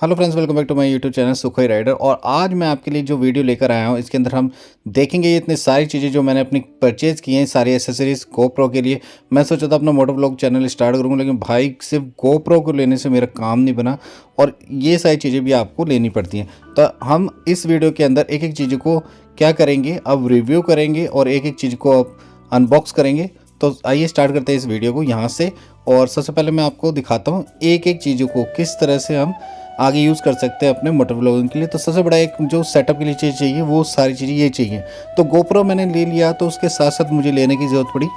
Hello friends, welcome back to my YouTube channel Sukhoi Rider. और आज मैं आपके लिए जो वीडियो लेकर आया हूँ इसके अंदर हम देखेंगे ये इतनी सारी चीज़ें जो मैंने अपनी परचेज़ की हैं, सारी एसेसरीज़ गोप्रो के लिए। मैं सोचा था अपना मोटो व्लॉग चैनल स्टार्ट करूँगा, लेकिन भाई सिर्फ गोप्रो को लेने से मेरा काम नहीं बना और ये सारी चीज़ें भी आपको लेनी पड़ती हैं। तो हम इस वीडियो के अंदर एक एक चीज़ को क्या करेंगे, अब रिव्यू करेंगे और एक एक चीज़ को अब अनबॉक्स करेंगे। तो आइए स्टार्ट करते हैं इस वीडियो को यहाँ से। और सबसे पहले मैं आपको दिखाता हूँ एक एक चीज़ों को किस तरह से हम आगे यूज़ कर सकते हैं अपने मोटर व्लॉगिंग के लिए। तो सबसे बड़ा एक जो सेटअप के लिए चीज़ चाहिए वो सारी चीज़ें ये चाहिए। तो गोप्रो मैंने ले लिया, तो उसके साथ साथ मुझे लेने की ज़रूरत पड़ी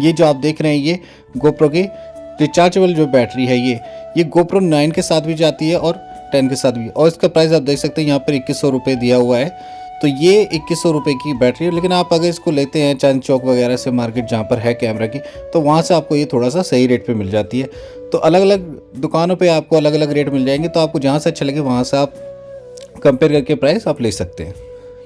ये जो आप देख रहे हैं ये गोप्रो की रिचार्जेबल जो बैटरी है ये गोप्रो 9 के साथ भी जाती है और 10 के साथ भी। और इसका प्राइस आप देख सकते हैं यहाँ पर 2100 रुपये दिया हुआ है। तो ये 2100 रुपये की बैटरी है, लेकिन आप अगर इसको लेते हैं चांद चौक वगैरह से मार्केट जहाँ पर है कैमरा की, तो वहाँ से आपको ये थोड़ा सा सही रेट पे मिल जाती है। तो अलग अलग दुकानों पे आपको अलग अलग रेट मिल जाएंगे, तो आपको जहाँ से अच्छा लगे वहाँ से आप कंपेयर करके प्राइस आप ले सकते हैं।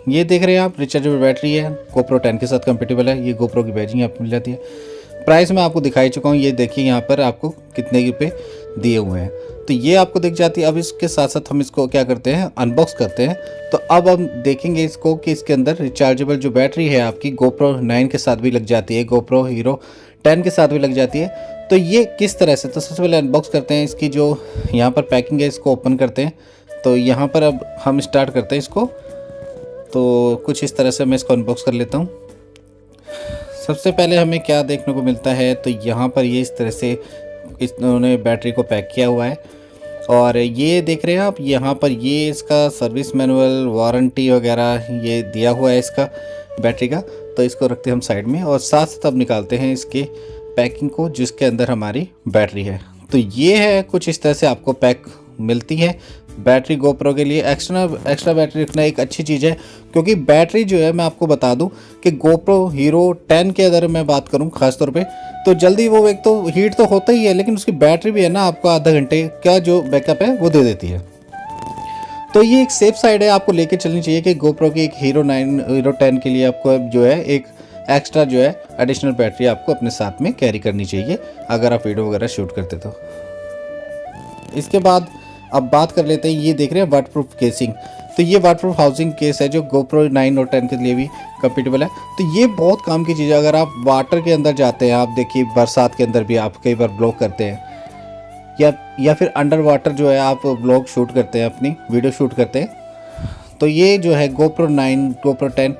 ये देख रहे हैं आप रिचार्जेबल बैटरी है, गोप्रो 10 के साथ कंपेटेबल है। ये गोप्रो की बैजिंग आपको मिल जाती है। प्राइस मैं आपको दिखाई चुका हूँ, ये देखिए यहाँ पर आपको कितने पे दिए हुए हैं, तो ये आपको दिख जाती है। अब इसके साथ साथ हम इसको क्या करते हैं, अनबॉक्स करते हैं। तो अब हम देखेंगे इसको कि इसके अंदर रिचार्जेबल जो बैटरी है आपकी गोप्रो 9 के साथ भी लग जाती है, गोप्रो हीरो 10 के साथ भी लग जाती है। तो ये किस तरह से, तो सबसे पहले अनबॉक्स करते हैं। इसकी जो यहाँ पर पैकिंग है इसको ओपन करते हैं। तो यहाँ पर अब हम स्टार्ट करते हैं इसको। तो कुछ इस तरह से मैं इसको अनबॉक्स कर लेता हूँ। सबसे पहले हमें क्या देखने को मिलता है, तो यहाँ पर ये इस तरह से इन्होंने बैटरी को पैक किया हुआ है। और ये देख रहे हैं आप यहाँ पर ये इसका सर्विस मैनुअल, वारंटी वगैरह ये दिया हुआ है इसका बैटरी का। तो इसको रखते हैं हम साइड में और साथ साथ अब निकालते हैं इसके पैकिंग को जिसके अंदर हमारी बैटरी है। तो ये है कुछ इस तरह से आपको पैक मिलती है बैटरी गोप्रो के लिए। एक्स्ट्रा बैटरी रखना एक अच्छी चीज़ है, क्योंकि बैटरी जो है मैं आपको बता दूं कि गोप्रो हीरो 10 के अगर मैं बात करूं ख़ास तौर पे, तो जल्दी वो एक तो हीट तो होता ही है, लेकिन उसकी बैटरी भी है ना आपको आधा घंटे का जो बैकअप है वो दे देती है। तो ये एक सेफ साइड है, आपको लेके चलनी चाहिए कि गोप्रो की एक हीरो 10 के लिए आपको जो है एक एक्स्ट्रा जो है एडिशनल बैटरी आपको अपने साथ में कैरी करनी चाहिए अगर आप वीडियो वगैरह शूट करते। तो इसके बाद अब बात कर लेते हैं, ये देख रहे हैं वाटरप्रूफ केसिंग। तो ये वाटरप्रूफ हाउसिंग केस है जो गोप्रो 9 और 10 के लिए भी कंपेटेबल है। तो ये बहुत काम की चीज़ है। अगर आप वाटर के अंदर जाते हैं, आप देखिए बरसात के अंदर भी आप कई बार ब्लॉग करते हैं, या फिर अंडर वाटर जो है आप ब्लॉग शूट करते हैं, अपनी वीडियो शूट करते हैं, तो ये जो है गोप्रो 9 गोप्रो 10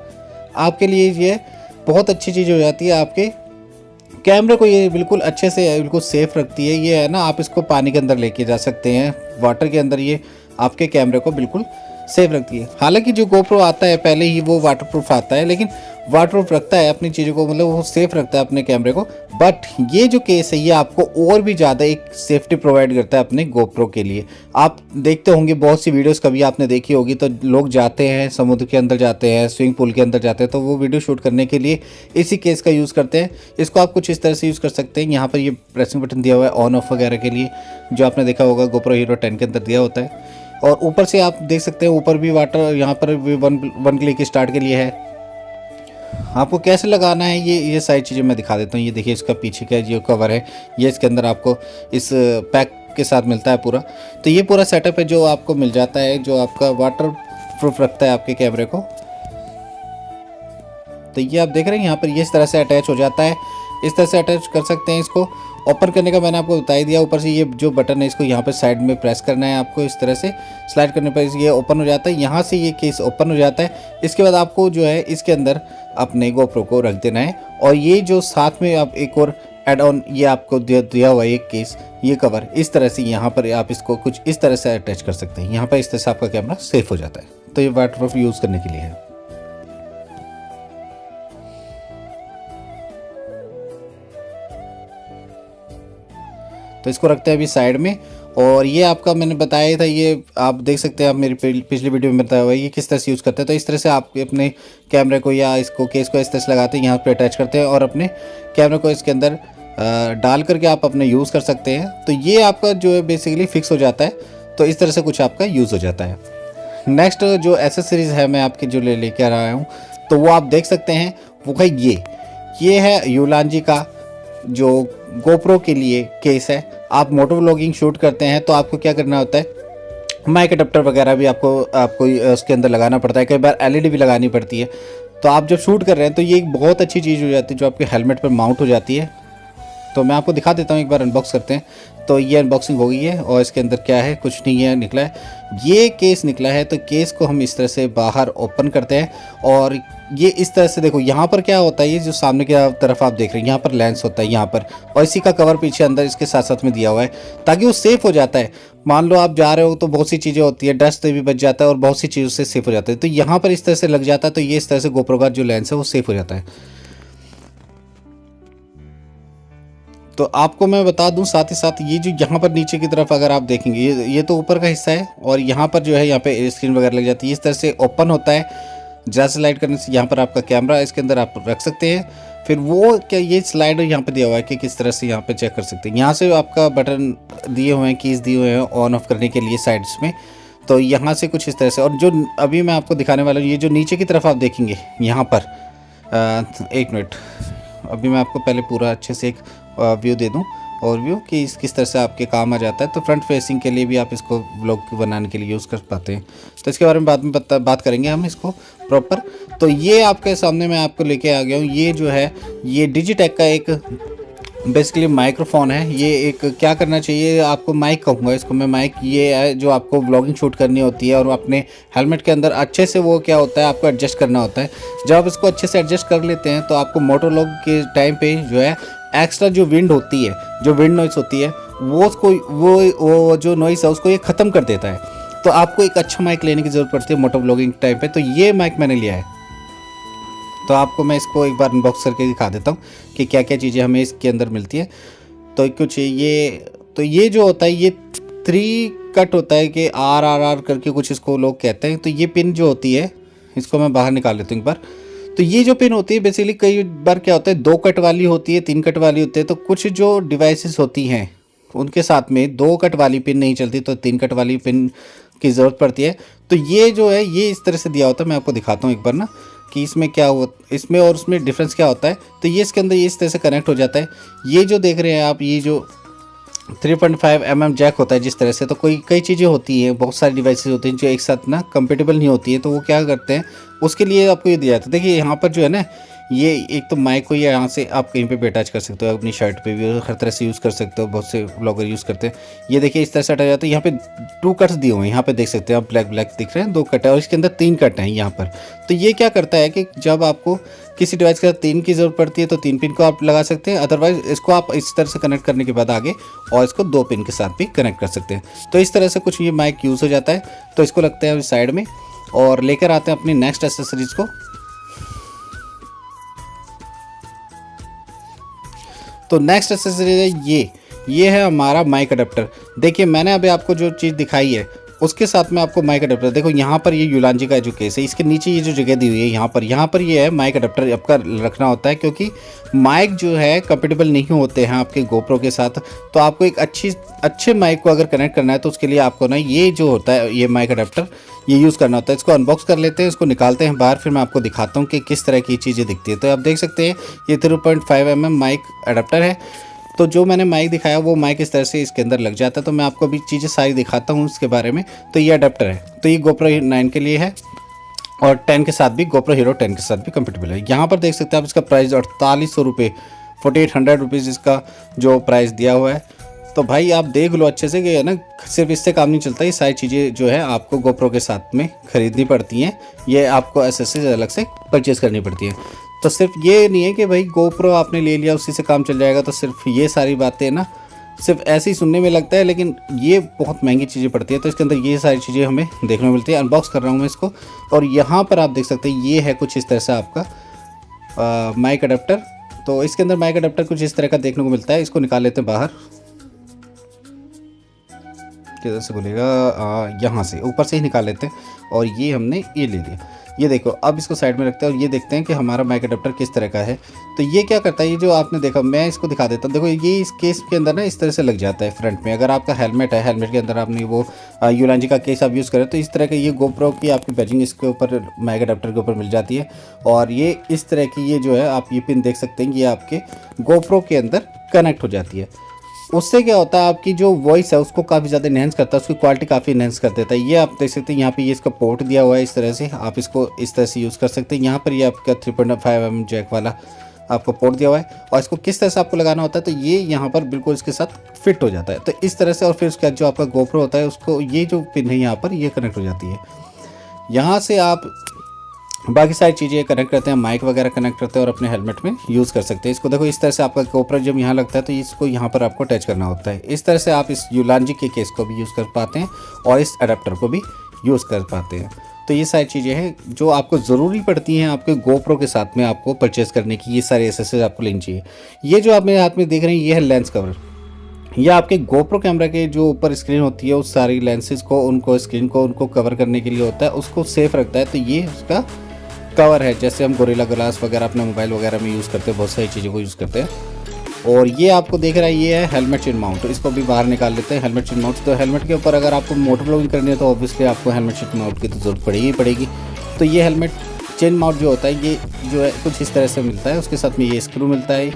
आपके लिए ये बहुत अच्छी चीज़ हो जाती है। आपके कैमरे को ये बिल्कुल अच्छे से बिल्कुल सेफ़ रखती है। ये है ना, आप इसको पानी के अंदर लेके जा सकते हैं, वाटर के अंदर ये आपके कैमरे को बिल्कुल सेफ रखती है। हालांकि जो गोप्रो आता है पहले ही वो वाटरप्रूफ आता है, लेकिन वाटरप्रूफ रखता है अपनी चीज़ों को, मतलब वो सेफ रखता है अपने कैमरे को। बट ये जो केस है ये आपको और भी ज़्यादा एक सेफ्टी प्रोवाइड करता है अपने गोप्रो के लिए। आप देखते होंगे बहुत सी वीडियोस कभी आपने देखी होगी, तो लोग जाते हैं समुद्र के अंदर जाते हैं, स्विमिंग पूल के अंदर जाते हैं, तो वो वीडियो शूट करने के लिए इसी केस का यूज़ करते हैं। इसको आप कुछ इस तरह से यूज़ कर सकते हैं। यहाँ पर ये प्रेसिंग बटन दिया हुआ है ऑन ऑफ वगैरह के लिए, जो आपने देखा होगा गोप्रो हीरो 10 के अंदर दिया होता है। और ऊपर से आप देख सकते हैं ऊपर भी वाटर, यहाँ पर भी वन क्लिक स्टार्ट के लिए है। आपको कैसे लगाना है ये सारी चीज़ें मैं दिखा देता हूँ। ये देखिए इसका पीछे का जो कवर है ये इसके अंदर आपको इस पैक के साथ मिलता है पूरा। तो ये पूरा सेटअप है जो आपको मिल जाता है, जो आपका वाटर प्रूफ रखता है आपके कैमरे को। तो ये आप देख रहे हैं यहाँ पर ये इस तरह से अटैच हो जाता है, इस तरह से अटैच कर सकते हैं। इसको ओपन करने का मैंने आपको बता ही दिया। ऊपर से ये जो बटन है इसको यहाँ पर साइड में प्रेस करना है आपको, इस तरह से स्लाइड करने पर ये ओपन हो जाता है। यहाँ से ये केस ओपन हो जाता है। इसके बाद आपको जो है इसके अंदर अपने गोप्रो को रख देना है। और ये जो साथ में आप एक और एड ऑन ये आपको दिया हुआ है एक केस, ये कवर इस तरह से यहाँ पर आप इसको कुछ इस तरह से अटैच कर सकते हैं। यहाँ पर इस तरह से आपका कैमरा सेफ हो जाता है। तो ये वाटरप्रूफ यूज़ करने के लिए है। तो इसको रखते हैं अभी साइड में। और ये आपका मैंने बताया था, ये आप देख सकते हैं, आप मेरी पिछली वीडियो में बताया हुआ है ये किस तरह से यूज़ करते हैं। तो इस तरह से आप अपने कैमरे को या इसको केस को इस तरह से लगाते हैं, यहाँ पे अटैच करते हैं और अपने कैमरे को इसके अंदर डाल करके आप अपने यूज़ कर सकते हैं। तो ये आपका जो है बेसिकली फिक्स हो जाता है। तो इस तरह से कुछ आपका यूज़ हो जाता है। नेक्स्ट जो एसेसरीज़ है मैं आपकी जो लेके आ रहा हूँ, तो वो आप देख सकते हैं, वो है ये है यूलांजी का जो गोप्रो के लिए केस है। आप मोटो व्लॉगिंग शूट करते हैं तो आपको क्या करना होता है, माइक अडेप्टर वगैरह भी आपको आपको उसके अंदर लगाना पड़ता है, कई बार एलईडी भी लगानी पड़ती है। तो आप जब शूट कर रहे हैं तो ये एक बहुत अच्छी चीज़ हो जाती है जो आपके हेलमेट पर माउंट हो जाती है। तो मैं आपको दिखा देता हूँ, एक बार अनबॉक्स करते हैं। तो ये अनबॉक्सिंग हो गई है और इसके अंदर क्या है, कुछ नहीं है निकला है, ये केस निकला है। तो केस को हम इस तरह से बाहर ओपन करते हैं और ये इस तरह से देखो, यहाँ पर क्या होता है, ये जो सामने की तरफ आप देख रहे हैं यहाँ पर लेंस होता है यहाँ पर, और इसी का कवर पीछे अंदर इसके साथ साथ में दिया हुआ है ताकि वो सेफ़ हो जाता है। मान लो आप जा रहे हो तो बहुत सी चीज़ें होती है, डस्ट भी बच जाता है और बहुत सी चीज़ों से सेफ़ हो जाता है। तो यहाँ पर इस तरह से लग जाता है, तो ये इस तरह से गोप्रो का जो लेंस है वो सेफ़ हो जाता है। तो आपको मैं बता दूं साथ ही साथ, ये जो यहाँ पर नीचे की तरफ अगर आप देखेंगे, ये तो ऊपर का हिस्सा है और यहाँ पर जो है यहाँ पे स्क्रीन वगैरह लग जाती है, इस तरह से ओपन होता है। जरा स्लाइड करने से यहाँ पर आपका कैमरा इसके अंदर आप रख सकते हैं। फिर वो क्या, ये स्लाइडर यहाँ पे दिया हुआ है कि किस तरह से यहाँ पे चेक कर सकते हैं। यहाँ से आपका बटन दिए हुए हैं, कीज़ दिए हुए हैं ऑन ऑफ करने के लिए साइड्स में। तो यहाँ से कुछ इस तरह से, और जो अभी मैं आपको दिखाने वाला हूँ, ये जो नीचे की तरफ आप देखेंगे यहाँ पर, एक मिनट, अभी मैं आपको पहले पूरा अच्छे से एक व्यू दे दूं, और व्यू कि इस किस तरह से आपके काम आ जाता है। तो फ्रंट फेसिंग के लिए भी आप इसको व्लॉग बनाने के लिए यूज़ कर पाते हैं। तो इसके बारे में बाद में बात करेंगे हम इसको प्रॉपर। तो ये आपके सामने मैं आपको लेके आ गया हूँ, ये जो है ये डिजिटेक का एक बेसिकली माइक्रोफोन है। ये एक क्या करना चाहिए आपको, माइक कहूँगा इसको मैं, माइक ये है जो आपको व्लॉगिंग शूट करनी होती है और अपने हेलमेट के अंदर अच्छे से वो क्या होता है आपको एडजस्ट करना होता है। जब आप इसको अच्छे से एडजस्ट कर लेते हैं तो आपको मोटो व्लॉग के टाइम पे जो है एक्स्ट्रा जो विंड होती है, जो विंड नॉइस होती है, वो उसको वो जो नॉइस है उसको ये ख़त्म कर देता है। तो आपको एक अच्छा माइक लेने की ज़रूरत पड़ती है मोटो व्लॉगिंग टाइम पे। तो ये माइक मैंने लिया है। तो आपको मैं इसको एक बार अनबॉक्स करके दिखा देता हूँ कि क्या क्या चीज़ें हमें इसके अंदर मिलती है। तो कुछ ये जो होता है ये 3 कट होता है कि RRR करके कुछ इसको लोग कहते हैं। तो ये पिन जो होती है, इसको मैं बाहर निकाल लेता हूँ एक बार। तो ये जो पिन होती है बेसिकली कई बार क्या होता है 2 कट वाली होती है, 3 कट वाली होती है। तो कुछ जो डिवाइसेस होती हैं उनके साथ में 2 कट वाली पिन नहीं चलती, तो 3 कट वाली पिन की ज़रूरत पड़ती है। तो ये जो है ये इस तरह से दिया होता है, मैं आपको दिखाता हूँ एक बार ना कि इसमें क्या हो, इसमें और उसमें डिफरेंस क्या होता है। तो ये इसके अंदर ये इस तरह से कनेक्ट हो जाता है। ये जो देख रहे हैं आप, ये जो 3.5 mm जैक होता है जिस तरह से, तो कई चीज़ें होती हैं, बहुत सारी डिवाइसेस होती हैं जो एक साथ ना कंपेटेबल नहीं होती है। तो वो क्या करते हैं, उसके लिए आपको ये दिया जाता है। देखिए यहाँ पर जो है ना, ये एक तो माइक को ये यहाँ से आप कहीं पे भी अटैच कर सकते हो, अपनी शर्ट पे भी हर तरह से यूज़ कर सकते हो, बहुत से ब्लॉगर यूज़ करते हैं। ये देखिए इस तरह से अटैच जाता है। यहाँ पे 2 कट्स दिए हुए हैं, यहाँ पे देख सकते हैं आप, ब्लैक दिख रहे हैं, 2 कट है और इसके अंदर 3 कट हैं यहाँ पर। तो ये क्या करता है कि जब आपको किसी डिवाइस के साथ 3 की ज़रूरत पड़ती है तो 3 पिन को आप लगा सकते हैं, अदरवाइज इसको आप इस तरह से कनेक्ट करने के बाद आगे और इसको 2 पिन के साथ भी कनेक्ट कर सकते हैं। तो इस तरह से कुछ ये माइक यूज़ हो जाता है। तो इसको लगते हैं साइड में और लेकर आते हैं अपनी नेक्स्ट एसेसरीज को। तो नेक्स्ट एसेसरीज है ये है हमारा माइक अडेप्टर। देखिए मैंने अभी आपको जो चीज़ दिखाई है उसके साथ में आपको माइक अडेप्टर, देखो यहाँ पर ये यूलांजी का जो केस है, इसके नीचे ये जो जगह दी हुई है यहाँ पर ये है माइक अडेप्टर आपका रखना होता है, क्योंकि माइक जो है कंपेटेबल नहीं होते हैं आपके गोप्रो के साथ। तो आपको एक अच्छे माइक को अगर कनेक्ट करना है तो उसके लिए आपको ना ये जो होता है ये माइक अडेप्टर ये यूज़ करना होता है। इसको अनबॉक्स कर लेते हैं, इसको निकालते हैं बाहर, फिर मैं आपको दिखाता हूँ कि किस तरह की चीज़ें दिखती है। तो आप देख सकते हैं ये 3.5 mm माइक अडेप्टर है। तो जो मैंने माइक दिखाया वो माइक इस तरह से इसके अंदर लग जाता है। तो मैं आपको अभी चीज़ें सारी दिखाता हूँ इसके बारे में। तो ये अडेप्टर है, तो ये GoPro 9 के लिए है और 10 के साथ भी, GoPro Hero 10 के साथ भी कंपेटेबल है। यहाँ पर देख सकते हैं आप इसका प्राइस 4800 रुपये, 4800 रुपीज़ इसका जो प्राइस दिया हुआ है। तो भाई आप देख लो अच्छे से कि है ना, सिर्फ इससे काम नहीं चलता, ये सारी चीज़ें जो है आपको GoPro के साथ में ख़रीदनी पड़ती हैं, ये आपको एसेसरीज अलग से परचेज़ करनी पड़ती हैं। तो सिर्फ ये नहीं है कि भाई GoPro आपने ले लिया उसी से काम चल जाएगा। तो सिर्फ ये सारी बातें ना सिर्फ ऐसे ही सुनने में लगता है, लेकिन ये बहुत महंगी चीज़ें पड़ती है। तो इसके अंदर ये सारी चीज़ें हमें देखने मिलती है। अनबॉक्स कर रहा हूँ मैं इसको, और यहाँ पर आप देख सकते हैं ये है कुछ इस तरह से आपका माइक अडेप्टर। तो इसके अंदर माइक अडेप्टर कुछ इस तरह का देखने को मिलता है। इसको निकाल लेते हैं बाहर, किधर से खुलेगा, यहाँ से ऊपर से ही निकाल लेते हैं। और ये हमने ये ले लिया, ये देखो। अब इसको साइड में रखते हैं और ये देखते हैं कि हमारा माइक अडेप्टर किस तरह का है। तो ये क्या करता है, ये जो आपने देखा, मैं इसको दिखा देता हूँ। देखो ये इस केस के अंदर ना इस तरह से लग जाता है फ्रंट में। अगर आपका हेलमेट है, हेलमेट के अंदर आपने वो यूलांजी का केस आप यूज़ करें तो इस तरह का ये GoPro की आपकी बैजिंग इसके ऊपर माइक अडेप्टर के ऊपर मिल जाती है। और ये इस तरह की ये जो है आप ये पिन देख सकते हैं, ये आपके GoPro के अंदर कनेक्ट हो जाती है। उससे क्या होता है, आपकी जो वॉइस है उसको काफ़ी ज़्यादा इन्हेंस करता है, उसकी क्वालिटी काफ़ी इन्हेंस कर देता है। ये आप देख सकते हैं यहाँ पे ये इसका पोर्ट दिया हुआ है, इस तरह से आप इसको इस तरह से यूज़ कर सकते हैं। यहाँ पर ये आपका 3.5 mm जैक वाला आपको पोर्ट दिया हुआ है, और इसको किस तरह से आपको लगाना होता है, तो ये यहाँ पर बिल्कुल इसके साथ फिट हो जाता है, तो इस तरह से। और फिर उसके बाद जो आपका GoPro होता है उसको ये जो पिन है यहाँ पर ये कनेक्ट हो जाती है। यहाँ से आप बाकी सारी चीज़ें कनेक्ट करते हैं, माइक वगैरह कनेक्ट करते हैं और अपने हेलमेट में यूज़ कर सकते हैं। इसको देखो इस तरह से आपका GoPro जब यहाँ लगता है तो इसको यहाँ पर आपको टच करना होता है। इस तरह से आप इस यूलांजी के केस को भी यूज़ कर पाते हैं और इस अडेप्टर को भी यूज़ कर पाते हैं। तो ये सारी चीज़ें हैं जो आपको ज़रूरी पड़ती हैं आपके GoPro के साथ में आपको परचेज़ करने की। ये सारे एसेसरीज आपको लेनी चाहिए। ये जो आप मेरे हाथ में देख रहे हैं ये है लेंस कवर। ये आपके GoPro कैमरा के जो ऊपर स्क्रीन होती है उस सारी लेंसेज को, उनको स्क्रीन को उनको कवर करने के लिए होता है, उसको सेफ रखता है। तो ये उसका कवर है, जैसे हम गोरिल्ला ग्लास वगैरह अपने मोबाइल वगैरह में यूज़ करते हैं, बहुत सारी चीज़ों को यूज़ करते हैं। और ये आपको देख रहा है ये है हेलमेट चिन माउंट, तो इसको भी बाहर निकाल लेते हैं। हेलमेट चिन माउंट, तो हेलमेट के ऊपर अगर आपको मोटर ब्लॉगिंग करनी है तो ऑब्वियसली आपको हेलमेट चिन माउंट की तो ज़रूरत पड़ेगी ही पड़ेगी। तो ये हेलमेट चिन माउंट जो होता है ये जो है कुछ इस तरह से मिलता है, उसके साथ में ये स्क्रू मिलता है।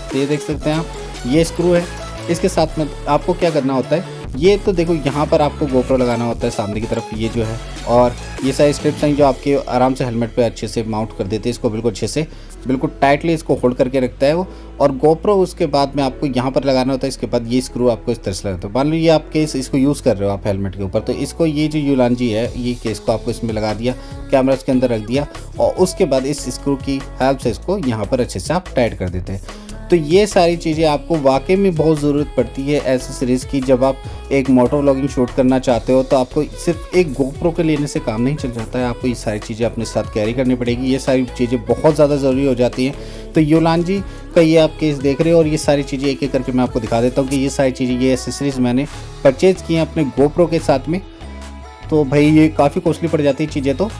तो ये देख सकते हैं आप, ये स्क्रू है। इसके साथ में आपको क्या करना होता है, ये तो देखो यहाँ पर आपको GoPro लगाना होता है सामने की तरफ, ये जो है, और ये सारे स्ट्रिप्स हैं जो आपके आराम से हेलमेट पे अच्छे से माउंट कर देते हैं इसको, बिल्कुल अच्छे से, बिल्कुल टाइटली इसको होल्ड करके रखता है वो। और GoPro उसके बाद में आपको यहाँ पर लगाना होता है। इसके बाद ये स्क्रू आपको इस तरह से लगाता है। मान लो ये आप केस इसको यूज़ कर रहे हो आप हेलमेट के ऊपर, तो इसको ये जो यूलांजी है ये केस को आपको इसमें लगा दिया, कैमरा उसके अंदर रख दिया, और उसके बाद इस स्क्रू की हेल्प से इसको यहाँ पर अच्छे से आप टाइट कर देते हैं। तो ये सारी चीज़ें आपको वाकई में बहुत ज़रूरत पड़ती है एसेसरीज़ की। जब आप एक मोटो व्लॉगिंग शूट करना चाहते हो तो आपको सिर्फ एक GoPro के लेने से काम नहीं चल जाता है, आपको ये सारी चीज़ें अपने साथ कैरी करनी पड़ेगी। ये सारी चीज़ें बहुत ज़्यादा ज़रूरी हो जाती हैं। तो यूलांजी का ये आप केस देख रहे हो, और ये सारी चीज़ें एक एक करके मैं आपको दिखा देता हूँ कि ये सारी चीज़ें, ये एसेसरीज़ मैंने परचेज़ की हैं अपने GoPro के साथ में। तो भाई ये काफ़ी कॉस्टली पड़ जाती है चीज़ें। तो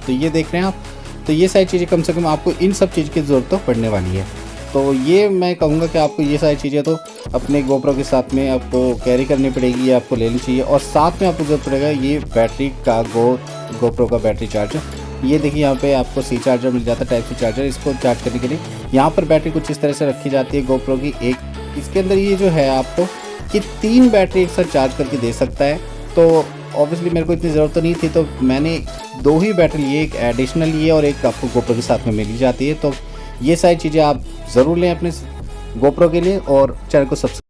ये देख रहे हैं आप, तो ये सारी चीज़ें कम से कम आपको इन सब चीज़ की ज़रूरत तो पड़ने वाली है। तो ये मैं कहूँगा कि आपको ये सारी चीज़ें तो अपने GoPro के साथ में आपको कैरी करनी पड़ेगी, आपको लेनी चाहिए। और साथ में आपको ज़रूरत पड़ेगा ये बैटरी का, GoPro का बैटरी चार्जर। ये देखिए यहाँ पे आपको C चार्जर मिल जाता है, टाइप C चार्जर। इसको चार्ज करने के लिए यहाँ पर बैटरी कुछ इस तरह से रखी जाती है GoPro की। एक इसके अंदर ये जो है आपको कि 3 बैटरी एक साथ चार्ज करके दे सकता है। तो ऑब्वियसली मेरे को इतनी ज़रूरत तो नहीं थी, तो मैंने 2 ही बैटरी लिए, एक एडिशनल लिए और एक आपको GoPro के साथ में मिल जाती है। तो ये सारी चीज़ें आप ज़रूर लें अपने GoPro के लिए, और चैनल को सब्सक्राइब